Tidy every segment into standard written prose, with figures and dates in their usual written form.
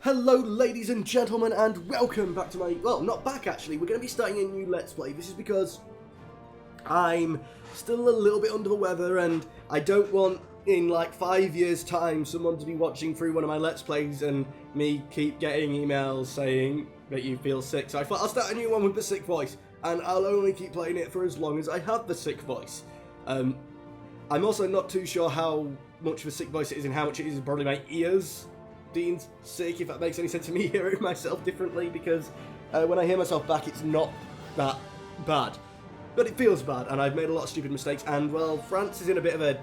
Hello ladies and gentlemen, and welcome back to my, well, not back actually, we're going to be starting a new Let's Play. This is because I'm still a little bit under the weather and I don't want, in like 5 years time, someone to be watching through one of my Let's Plays and me keep getting emails saying that you feel sick. So I thought I'll start a new one with the sick voice, and I'll only keep playing it for as long as I have the sick voice. I'm also not too sure how much of a sick voice it is and how much it is probably my ears being sick, if that makes any sense to me hearing myself differently, because when I hear myself back it's not that bad, but it feels bad, and I've made a lot of stupid mistakes, and well, France is in a bit of a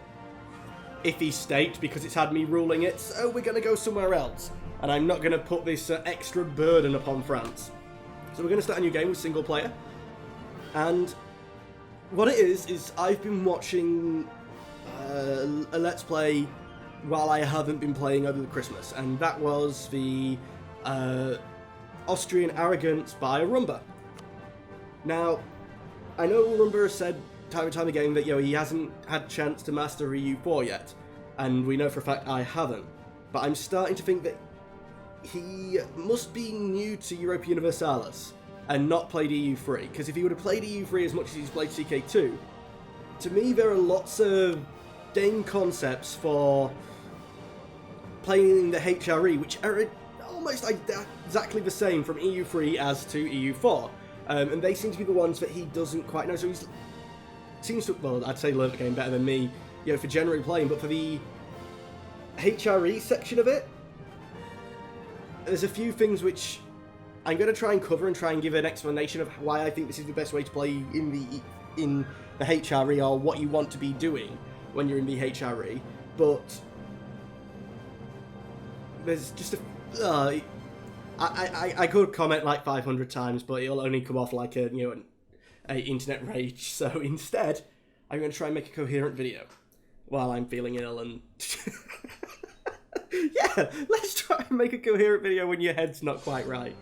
iffy state because it's had me ruling it, so we're going to go somewhere else, and I'm not going to put this extra burden upon France. So we're going to start a new game with single player, and what it is I've been watching a Let's Play while I haven't been playing over the Christmas, and that was the Austrian Arrogance by Rumba. Now, I know Rumba has said time and time again that he hasn't had a chance to master EU4 yet, and we know for a fact I haven't, but I'm starting to think that he must be new to Europa Universalis and not played EU3, because if he would have played EU3 as much as he's played CK2, to me there are lots of game concepts for playing the HRE, which are almost exactly the same from EU3 as to EU4, and they seem to be the ones that he doesn't quite know. So he seems to, well, I'd say learn the game better than me, for generally playing, but for the HRE section of it, there's a few things which I'm going to try and cover and try and give an explanation of why I think this is the best way to play in the HRE, or what you want to be doing when you're in the HRE, but there's just a... I could comment like 500 times, but it'll only come off like an internet rage, so instead, I'm going to try and make a coherent video while I'm feeling ill and... Yeah, let's try and make a coherent video when your head's not quite right.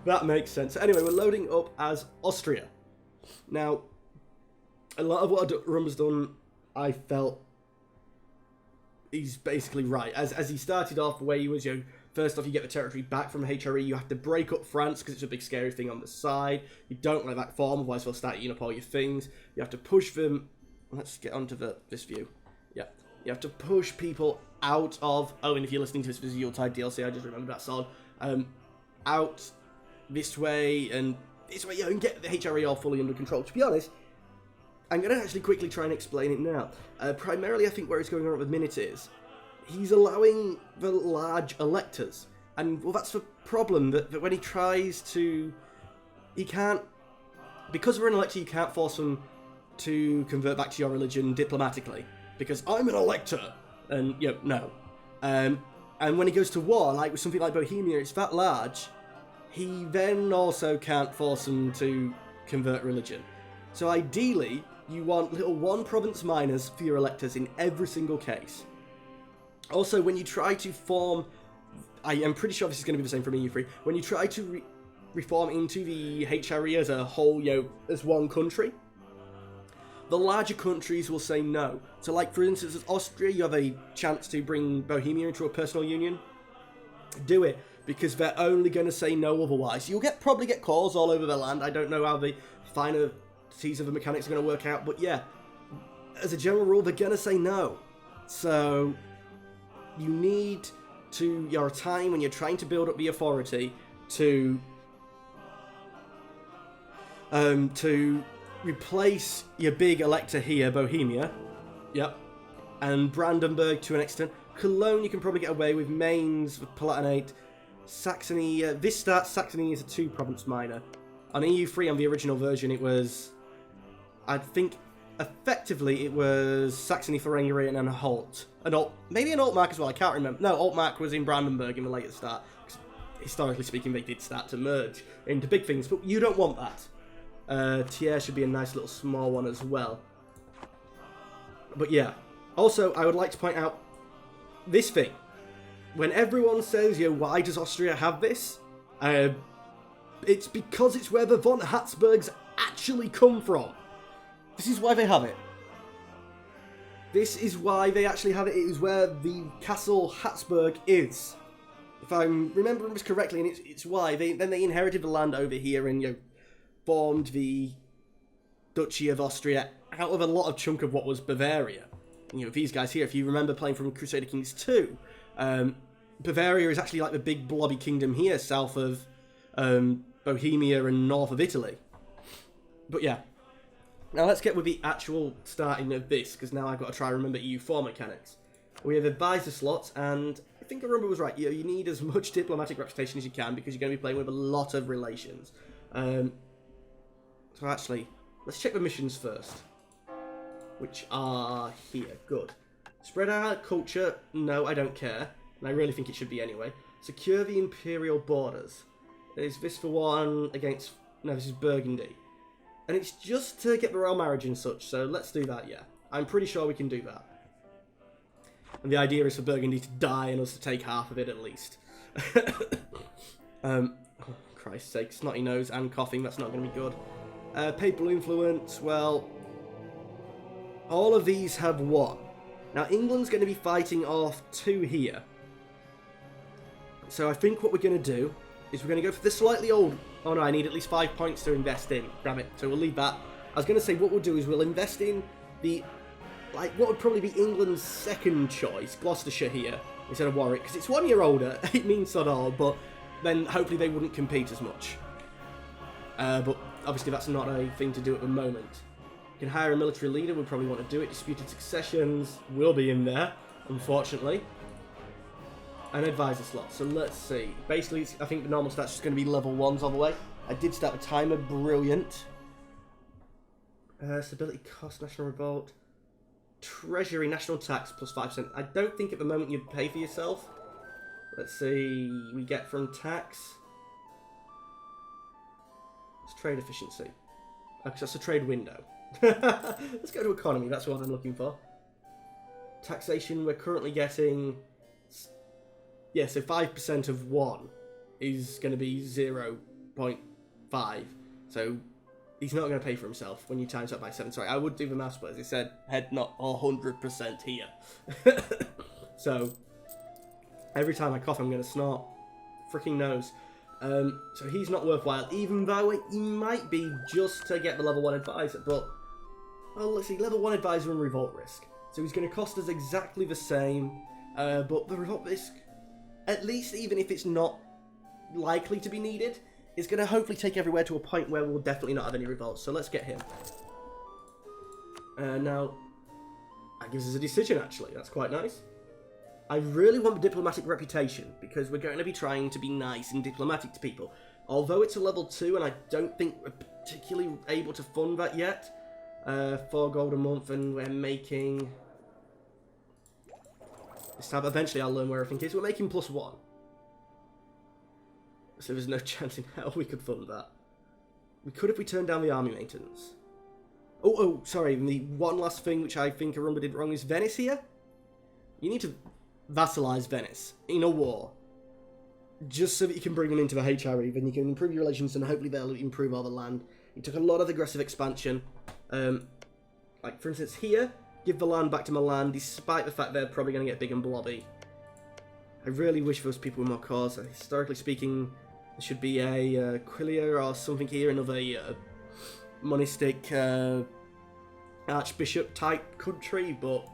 That makes sense. Anyway, we're loading up as Austria. Now, a lot of what Rumba's done, I felt he's basically right. As he started off, where he was, first off, you get the territory back from HRE, you have to break up France, because it's a big scary thing on the side. You don't let that form, otherwise they'll start eating up all your things. You have to push them, let's get onto this view. Yeah, you have to push people out of, oh, and if you're listening to this as a Yuletide DLC, I just remembered that song, out this way, and this way, and get the HRE all fully under control. To be honest, I'm going to actually quickly try and explain it now. Primarily, I think where it's going on at the minute is he's allowing the large electors. And, well, that's the problem, that when he tries to... He can't... Because we're an elector, you can't force them to convert back to your religion diplomatically. Because I'm an elector! And, no. And when he goes to war, like with something like Bohemia, it's that large, he then also can't force them to convert religion. So ideally, you want little one-province minors for your electors in every single case. Also, when you try to form... I am pretty sure this is going to be the same from EU3. When you try to reform into the HRE as a whole, as one country, the larger countries will say no. So, like, for instance, as Austria, you have a chance to bring Bohemia into a personal union. Do it, because they're only going to say no otherwise. You'll probably get calls all over the land. I don't know how the finer of the mechanics are going to work out, but yeah, as a general rule, they're going to say no. So you need your time when you're trying to build up the authority to replace your big elector here, Bohemia, yep, and Brandenburg to an extent. Cologne you can probably get away with, Mainz, with Palatinate, Saxony, this starts, Saxony is a 2-province minor. On EU3, on the original version, it was, I think, effectively, it was Saxony, Thuringia, and Holt. Maybe an Altmark as well, I can't remember. No, Altmark was in Brandenburg in the later start. Historically speaking, they did start to merge into big things, but you don't want that. Thiers should be a nice little small one as well. But yeah. Also, I would like to point out this thing. When everyone says, why does Austria have this? It's because it's where the von Habsburgs actually come from. This is why they have it. This is why they actually have it. It is where the Castle Habsburg is. if I'm remembering this correctly, and it's why they inherited the land over here and, you know, formed the Duchy of Austria out of a lot of chunk of what was Bavaria. You know, these guys here, if you remember playing from Crusader Kings 2, Bavaria is actually like the big blobby kingdom here, south of Bohemia and north of Italy. But yeah, now let's get with the actual starting of this, because now I've got to try and remember EU4 mechanics. We have advisor slots, and I think Arumba was right. You need as much diplomatic reputation as you can, because you're going to be playing with a lot of relations. So actually, let's check the missions first, which are here. Good. Spread out culture. No, I don't care. And I really think it should be anyway. Secure the imperial borders. Is this for one against... No, this is Burgundy. And it's just to get the royal marriage and such, so let's do that, yeah. I'm pretty sure we can do that. And the idea is for Burgundy to die and us to take half of it at least. Oh, Christ's sake, snotty nose and coughing, that's not going to be good. Papal influence, well... all of these have one. Now, England's going to be fighting off 2 here. So I think what we're going to do is we're going to go for the slightly old... Oh no, I need at least 5 points to invest in. Damn it. So we'll leave that. I was going to say what we'll do is we'll invest in the... like, what would probably be England's second choice, Gloucestershire here, instead of Warwick, because it's 1 year older. It means sod all, but then hopefully they wouldn't compete as much. But obviously that's not a thing to do at the moment. You can hire a military leader, we'll probably want to do it. Disputed successions will be in there, unfortunately. An advisor slot, so let's see. Basically, I think the normal stats is going to be level 1s all the way. I did start the timer, brilliant. Stability cost, national revolt. Treasury, national tax, plus 5%. I don't think at the moment you'd pay for yourself. Let's see, we get from tax. It's trade efficiency. Because that's a trade window. Let's go to economy, that's what I'm looking for. Taxation, we're currently getting... yeah, so 5% of 1 is going to be 0.5. So he's not going to pay for himself when you times that by 7. Sorry, I would do the maths, but as I said, head not 100% here. So every time I cough, I'm going to snort. Freaking nose. So he's not worthwhile, even though he might be just to get the level 1 advisor. But, well, let's see, level 1 advisor and revolt risk. So he's going to cost us exactly the same, but the revolt risk, at least even if it's not likely to be needed, is going to hopefully take everywhere to a point where we'll definitely not have any revolts. So let's get him. Now, that gives us a decision, actually. That's quite nice. I really want the diplomatic reputation, because we're going to be trying to be nice and diplomatic to people. Although it's a level 2, and I don't think we're particularly able to fund that yet. 4 gold a month, and we're making... this time, eventually I'll learn where everything is. We're making +1. So there's no chance in hell we could fund that. We could if we turned down the army maintenance. Oh, sorry, and the one last thing which I think Arumba did wrong is Venice here. You need to vassalize Venice in a war. Just so that you can bring them into the HRE, then you can improve your relations and hopefully they'll improve all the land. You took a lot of aggressive expansion. Like, for instance, here, give the land back to Milan, despite the fact they're probably going to get big and blobby. I really wish those people were more cause. Historically speaking, there should be a Quilia or something here, another monistic archbishop-type country, but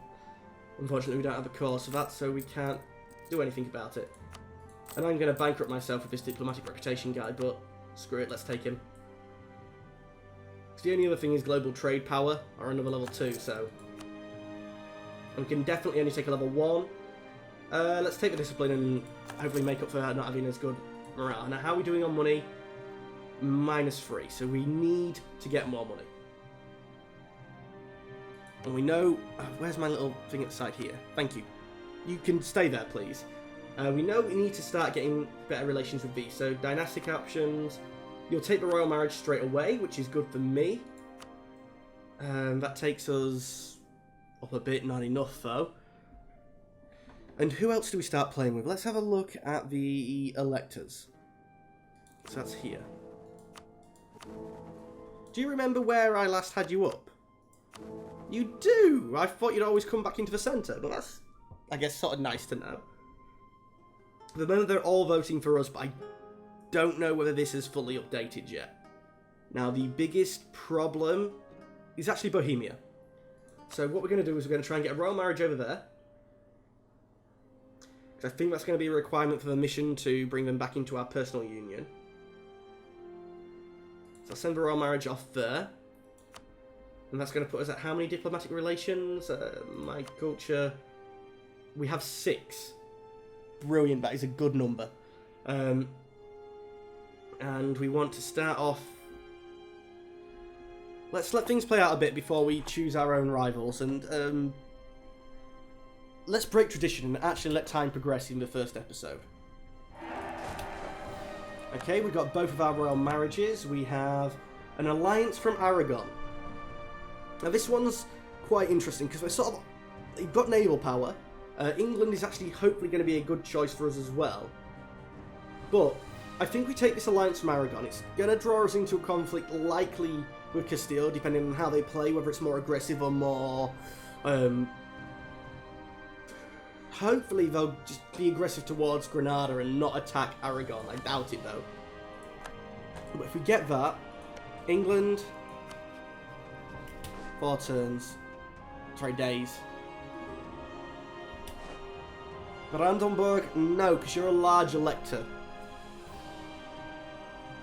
unfortunately we don't have a cause for that, so we can't do anything about it. And I'm going to bankrupt myself with this diplomatic reputation guy, but screw it, let's take him. The only other thing is global trade power, or another level 2, so... and we can definitely only take a level 1. Let's take the discipline and hopefully make up for not having as good morale. Now, how are we doing on money? -3, so we need to get more money. And we know... where's my little thing at the side here? Thank you. You can stay there, please. We know we need to start getting better relations with these. So, dynastic options... you'll take the royal marriage straight away, which is good for me. That takes us up a bit, not enough though. And who else do we start playing with? Let's have a look at the electors. So that's here. Do you remember where I last had you up? You do! I thought you'd always come back into the centre, but that's, I guess, sort of nice to know. the moment they're all voting for us, but I don't know whether this is fully updated yet. Now, the biggest problem is actually Bohemia. So what we're going to do is we're going to try and get a royal marriage over there. Because I think that's going to be a requirement for the mission to bring them back into our personal union. So I'll send the royal marriage off there. And that's going to put us at how many diplomatic relations? My culture... We have 6. Brilliant, that is a good number. And we want to start off... Let's let things play out a bit before we choose our own rivals. And let's break tradition and actually let time progress in the first episode. Okay, we've got both of our royal marriages. We have an alliance from Aragon. Now this one's quite interesting because we're sort of... You've got naval power. England is actually hopefully going to be a good choice for us as well. But I think we take this alliance from Aragon. It's going to draw us into a conflict likely with Castile, depending on how they play, whether it's more aggressive or more... Hopefully they'll just be aggressive towards Granada and not attack Aragon. I doubt it though. But if we get that, England... 4 turns. Sorry, days. Brandenburg, no, because you're a large elector.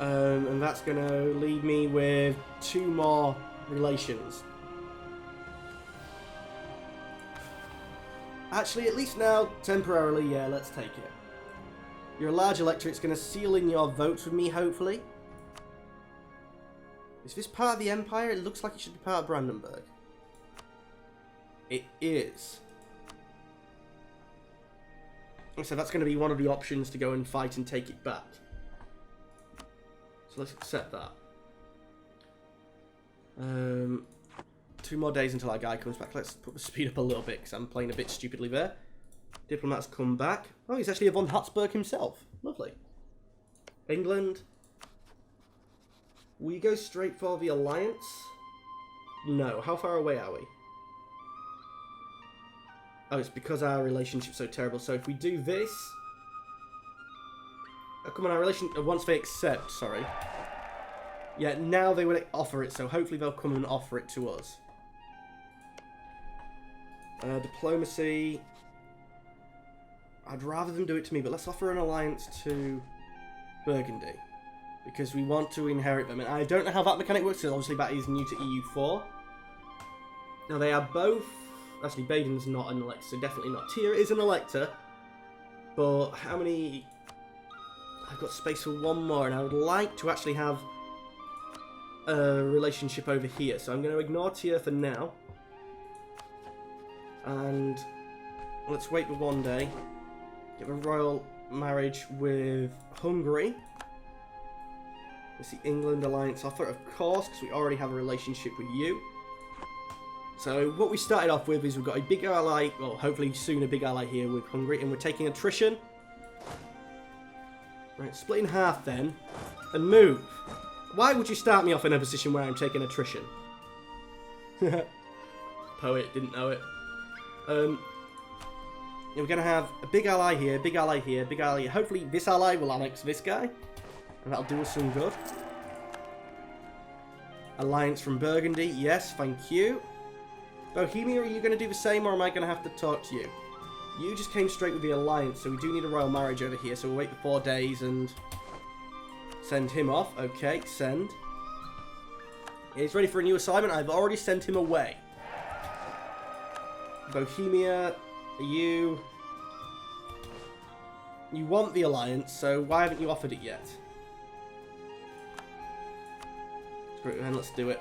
And that's going to leave me with 2 more relations. Actually, at least now, temporarily, yeah, let's take it. You're a large elector, it's going to seal in your votes with me, hopefully. Is this part of the Empire? It looks like it should be part of Brandenburg. It is. So that's going to be one of the options to go and fight and take it back. So let's accept that. 2 more days until our guy comes back. Let's put the speed up a little bit because I'm playing a bit stupidly there. Diplomats come back. Oh, he's actually a von Habsburg himself. Lovely. England. We go straight for the alliance? No. How far away are we? Oh, it's because our relationship's so terrible. So if we do this... Oh, come on, our relation... once they accept, sorry. Yeah, now they would offer it, so hopefully they'll come and offer it to us. Diplomacy... I'd rather them do it to me, but let's offer an alliance to Burgundy. Because we want to inherit them. And I don't know how that mechanic works, because obviously that is new to EU4. Now, they are both... Actually, Baden's not an elector, so definitely not. Tyr is an elector. But how many... I've got space for 1 more, and I would like to actually have a relationship over here. So I'm going to ignore Tyr for now. And let's wait for 1 day. Get a royal marriage with Hungary. It's the England alliance offer, of course, because we already have a relationship with you. So what we started off with is we've got a big ally, well, hopefully soon a big ally here with Hungary, and we're taking attrition. Right, split in half then, and move. Why would you start me off in a position where I'm taking attrition? Poet, didn't know it. We're going to have a big ally here, big ally here, big ally here. Hopefully this ally will annex this guy, and that'll do us some good. Alliance from Burgundy, yes, thank you. Bohemia, are you going to do the same, or am I going to have to talk to you? You just came straight with the alliance, so we do need a royal marriage over here, so we'll wait for 4 days and send him off. Okay, send. He's ready for a new assignment. I've already sent him away. Bohemia, you want the alliance, so why haven't you offered it yet? And let's do it.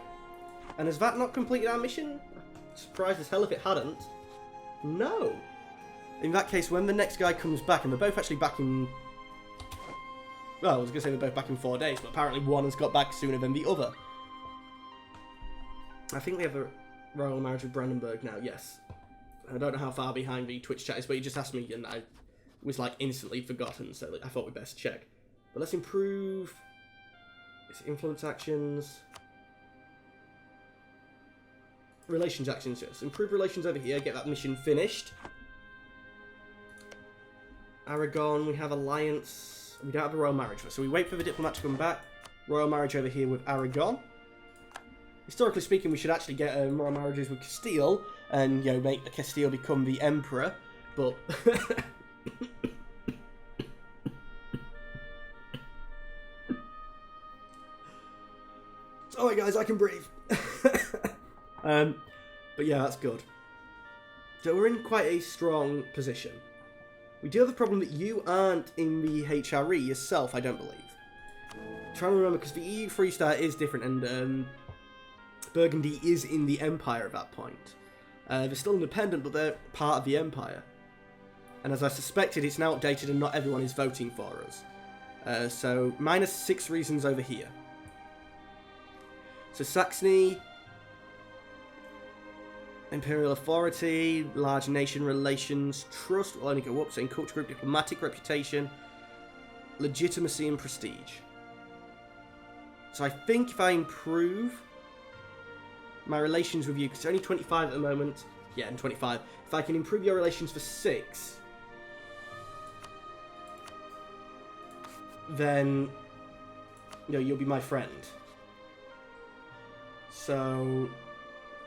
And has that not completed our mission? Surprised as hell if it hadn't. No. In that case, when the next guy comes back, and they're both actually back in... Well, I was going to say they're both back in 4 days, but apparently one has got back sooner than the other. I think we have a royal marriage with Brandenburg now, yes. I don't know how far behind the Twitch chat is, but he just asked me, and I was like instantly forgotten, so I thought we'd best check. But let's improve... It's influence actions... Relations actions, yes. Improve relations over here, get that mission finished. Aragon, we have alliance. We don't have a royal marriage, so we wait for the diplomat to come back. Royal marriage over here with Aragon. Historically speaking, we should actually get royal marriages with Castile and, you know, make the Castile become the emperor, but... Sorry guys, I can breathe. But yeah, that's good. So we're in quite a strong position. We do have the problem that you aren't in the HRE yourself, I don't believe. I'm trying to remember, because the EU Freestar is different, and Burgundy is in the Empire at that point. They're still independent, but they're part of the Empire. And as I suspected, it's now updated and not everyone is voting for us. So, -6 reasons over here. So Saxony, Imperial Authority, Large Nation Relations, Trust will only go up, saying Culture Group, Diplomatic Reputation, Legitimacy and Prestige. So I think if I improve my relations with you, because it's only 25 at the moment, yeah, and 25, if I can improve your relations for 6, then, you know, you'll be my friend. So,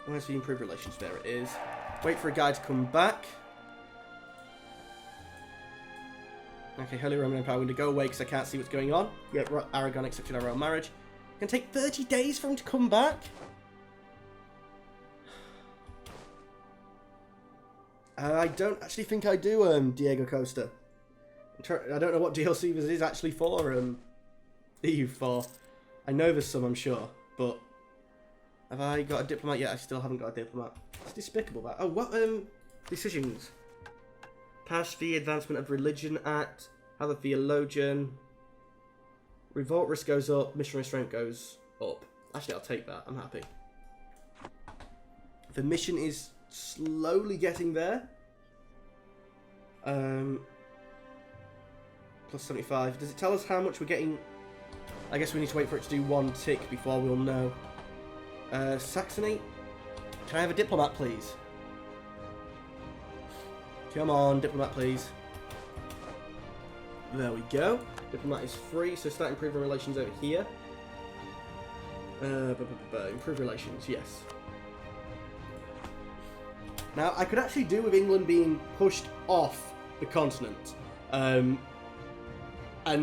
where's the improved relations? There it is. Wait for a guy to come back. Okay, Holy Roman Empire, I'm going to go away because I can't see what's going on. Yeah, Aragon accepted our royal marriage. It's going to take 30 days for him to come back? I don't actually think I do, Diego Costa. I don't know what DLC this is actually for, EU for. I know there's some, I'm sure, but... Have I got a diplomat yet? I still haven't got a diplomat. It's despicable, that. Oh, what, decisions? Pass the Advancement of Religion Act. Have a theologian. Revolt risk goes up. Mission restraint goes up. Actually, I'll take that. I'm happy. The mission is slowly getting there. Plus 75. Does it tell us how much we're getting? I guess we need to wait for it to do 1 tick before we'll know. Saxony, can I have a diplomat, please? Come on, diplomat, please. There we go. Diplomat is free, so start improving relations over here. Improve relations, yes. Now, I could actually do with England being pushed off the continent. And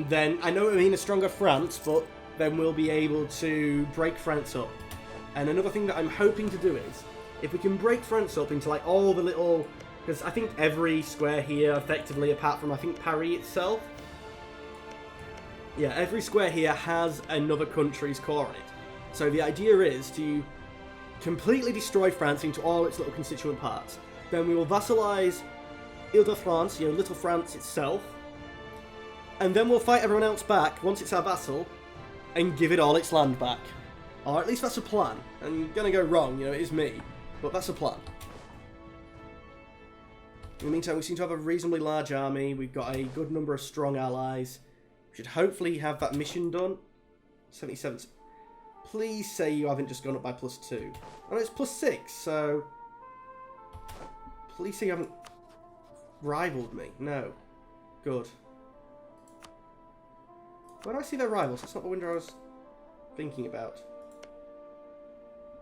then, I know it means a stronger France, but then we'll be able to break France up. And another thing that I'm hoping to do is, if we can break France up into like all the little, because I think every square here, effectively, apart from I think Paris itself, yeah, every square here has another country's core in it. So the idea is to completely destroy France into all its little constituent parts. Then we will vassalize Ile-de-France, you know, Little France itself, and then we'll fight everyone else back once it's our vassal, and give it all its land back. Or at least that's a plan. I'm gonna go wrong, you know, it is me. But that's a plan. In the meantime, we seem to have a reasonably large army. We've got a good number of strong allies. We should hopefully have that mission done. 77. Please say you haven't just gone up by +2. Oh no, it's +6, so... Please say you haven't rivaled me. No. Good. Where do I see their rivals? That's not the window I was thinking about.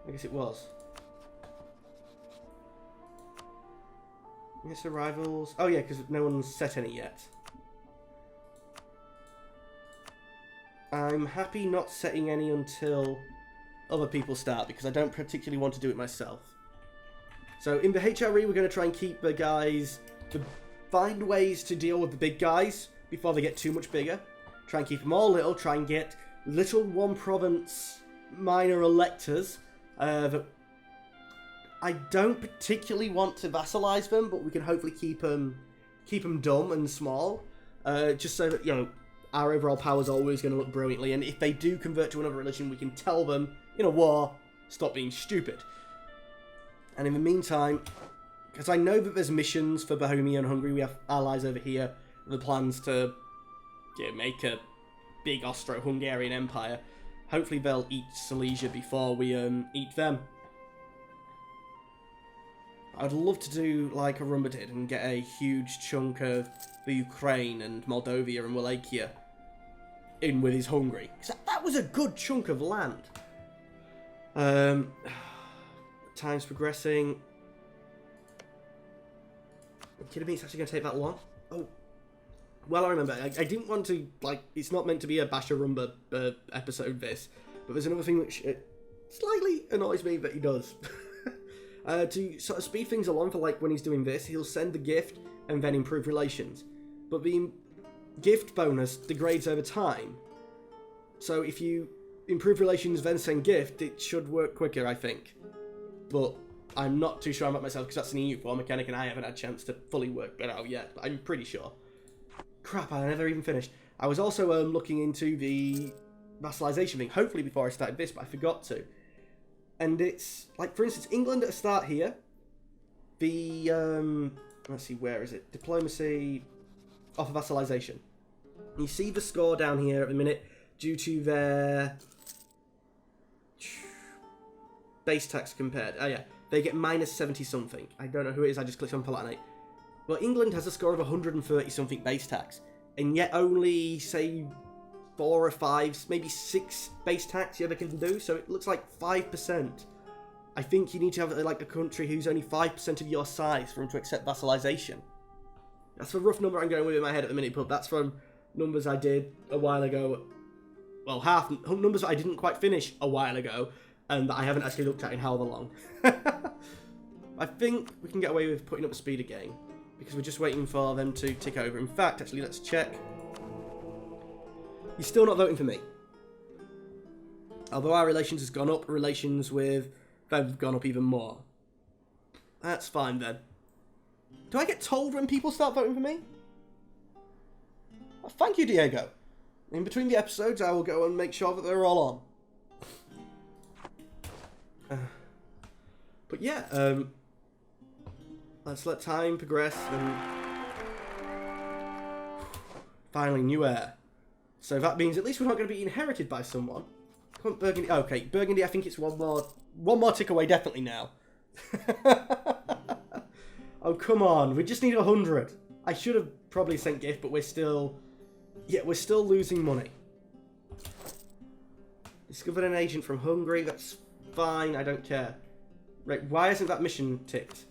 I guess it was. Yes, rivals. Oh yeah, because no one's set any yet. I'm happy not setting any until other people start, because I don't particularly want to do it myself. So in the HRE, we're going to try and keep the guys, find ways to deal with the big guys before they get too much bigger. Try and keep them all little, try and get little one province minor electors. That I don't particularly want to vassalize them, but we can hopefully keep them dumb and small, just so that, you know, our overall power is always going to look brilliantly. And if they do convert to another religion, we can tell them in a war, stop being stupid. And in the meantime, because I know that there's missions for Bohemia and Hungary, we have allies over here, the plans to, yeah, make a big Austro-Hungarian empire. Hopefully they'll eat Silesia before we eat them. I'd love to do like a Rumba did and get a huge chunk of the Ukraine and Moldavia and Wallachia in with his Hungary. Because that was a good chunk of land. Time's progressing. Are you kidding me? It's actually going to take that long? Oh. Well, I remember. I didn't want to, like, it's not meant to be a Basher Rumba episode, this. But there's another thing which slightly annoys me that he does. To sort of speed things along for, like, when he's doing this, he'll send the gift and then improve relations. But the gift bonus degrades over time. So if you improve relations, then send gift, it should work quicker, I think. But I'm not too sure about myself, because that's an EU4 mechanic, and I haven't had a chance to fully work that out yet. But I'm pretty sure. Crap, I never even finished. I was also looking into the vassalization thing, hopefully before I started this, but I forgot to. And it's, like, for instance, England at the start here. The, let's see, where is it? Diplomacy, offer vassalization. You see the score down here at the minute due to their base tax compared. Oh, yeah. They get minus 70-something. I don't know who it is, I just clicked on Palatinate. Well, England has a score of 130-something base tax, and yet only, say, 4 or 5, maybe 6 base tax you ever can do, so it looks like 5%. I think you need to have, like, a country who's only 5% of your size for them to accept vassalization. That's a rough number I'm going with in my head at the minute, but that's from numbers I did a while ago. Well, numbers that I didn't quite finish a while ago, and that I haven't actually looked at in however long. I think we can get away with putting up the speed again, because we're just waiting for them to tick over. In fact, actually, let's check. He's still not voting for me. Although our relations has gone up, relations with them have gone up even more. That's fine then. Do I get told when people start voting for me? Oh, thank you, Diego. In between the episodes, I will go and make sure that they're all on. But yeah, let's let time progress and finally new heir. So that means at least we're not going to be inherited by someone. Come on, Burgundy. Okay, Burgundy. I think it's one more tick away, definitely now. Oh come on, we just need 100. I should have probably sent gift, but we're still losing money. Discovered an agent from Hungary. That's fine. I don't care. Right, why isn't that mission ticked?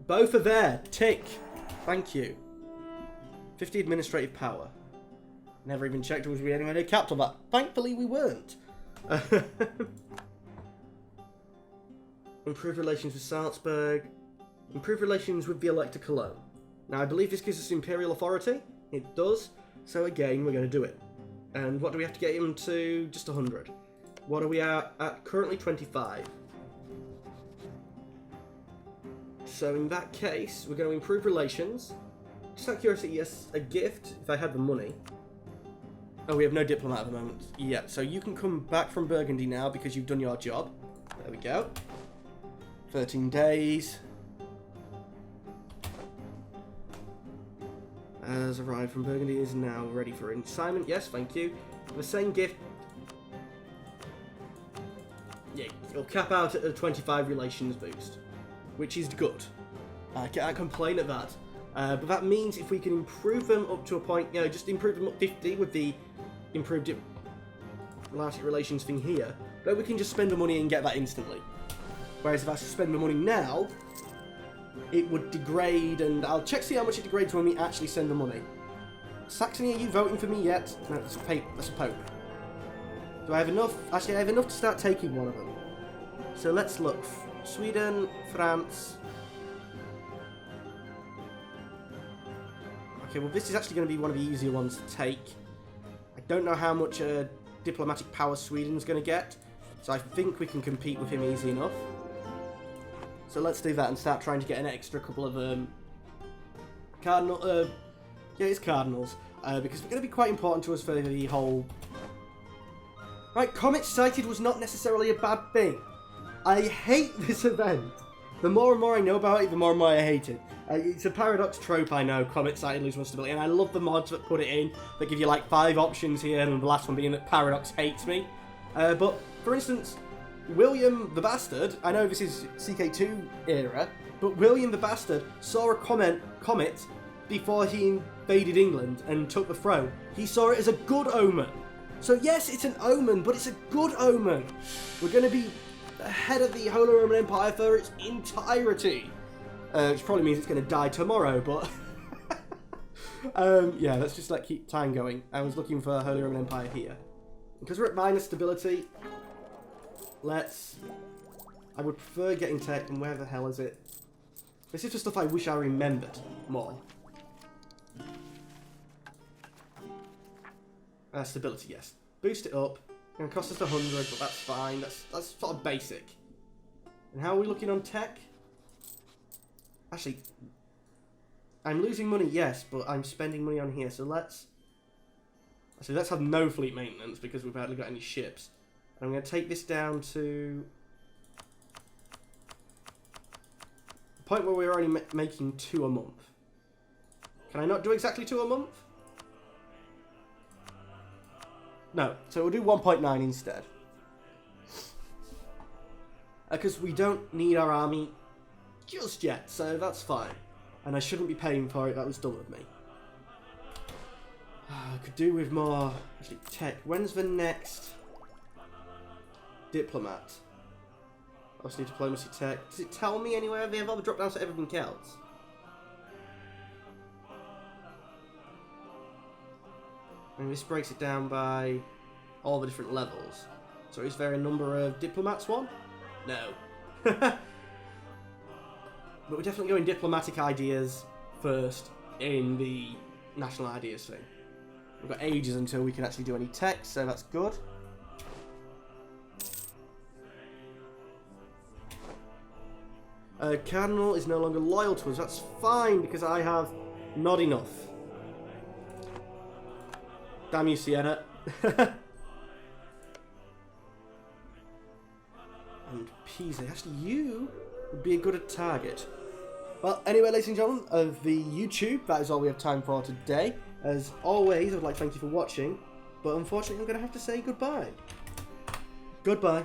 Both are there. Tick. Thank you. 50 administrative power. Never even checked was we anywhere capped on that. Thankfully we weren't. Improved relations with Salzburg. Improved relations with the Elector Cologne. Now I believe this gives us imperial authority. It does. So again, we're going to do it. And what do we have to get him to? Just 100. What are we at currently 25. So in that case, we're going to improve relations. Just out of curiosity, yes, a gift, if I had the money. Oh, we have no diplomat at the moment. Yeah, so you can come back from Burgundy now because you've done your job. There we go. 13 days. Has arrived from Burgundy, is now ready for assignment. Yes, thank you. The same gift. Yeah, it'll cap out at a 25 relations boost, which is good. I can't complain at that. But that means if we can improve them up to a point, you know, just improve them up 50 with the improved diplomatic relations thing here, then we can just spend the money and get that instantly. Whereas if I spend the money now, it would degrade, and I'll check to see how much it degrades when we actually send the money. Saxony, are you voting for me yet? No, that's a pope. Do I have enough? Actually, I have enough to start taking one of them. So let's look. Sweden, France. Okay, well this is actually going to be one of the easier ones to take. I don't know how much diplomatic power Sweden's going to get, so I think we can compete with him easy enough. So let's do that and start trying to get an extra couple of it's cardinals, because they're going to be quite important to us for the whole. Right, comet sighted was not necessarily a bad thing. I hate this event. The more and more I know about it, the more and more I hate it. It's a paradox trope, I know, comet sighted lose 1 stability, and I love the mods that put it in, that give you like 5 options here, and the last one being that Paradox hates me. But, for instance, William the Bastard, I know this is CK2 era, but William the Bastard saw a comet before he invaded England and took the throne. He saw it as a good omen. So yes, it's an omen, but it's a good omen. We're going to be ahead of the Holy Roman Empire for its entirety. Which probably means it's going to die tomorrow, but... yeah, let's just keep time going. I was looking for Holy Roman Empire here. Because we're at minus stability, I would prefer getting tech, and where the hell is it? This is just stuff I wish I remembered more. Stability, yes. Boost it up. It's going to cost us 100, but that's fine. That's sort of basic. And how are we looking on tech? Actually, I'm losing money, yes, but I'm spending money on here, so let's have no fleet maintenance because we've hardly got any ships. And I'm going to take this down to the point where we're only making 2 a month. Can I not do exactly 2 a month? No, so we'll do 1.9 instead. Because we don't need our army just yet, so that's fine. And I shouldn't be paying for it, that was dumb of me. I could do with more actually tech. When's the next diplomat? Obviously diplomacy tech. Does it tell me anywhere? They have all the drop downs for everything else. And this breaks it down by all the different levels. So is there a number of diplomats one? No. But we're definitely going diplomatic ideas first in the national ideas thing. We've got ages until we can actually do any tech, so that's good. Cardinal is no longer loyal to us. That's fine, because I have not enough. Damn you, Sienna. And Pisa. Actually, you would be a good target. Well, anyway, ladies and gentlemen of the YouTube, that is all we have time for today. As always, I would like to thank you for watching, but unfortunately I'm going to have to say goodbye. Goodbye.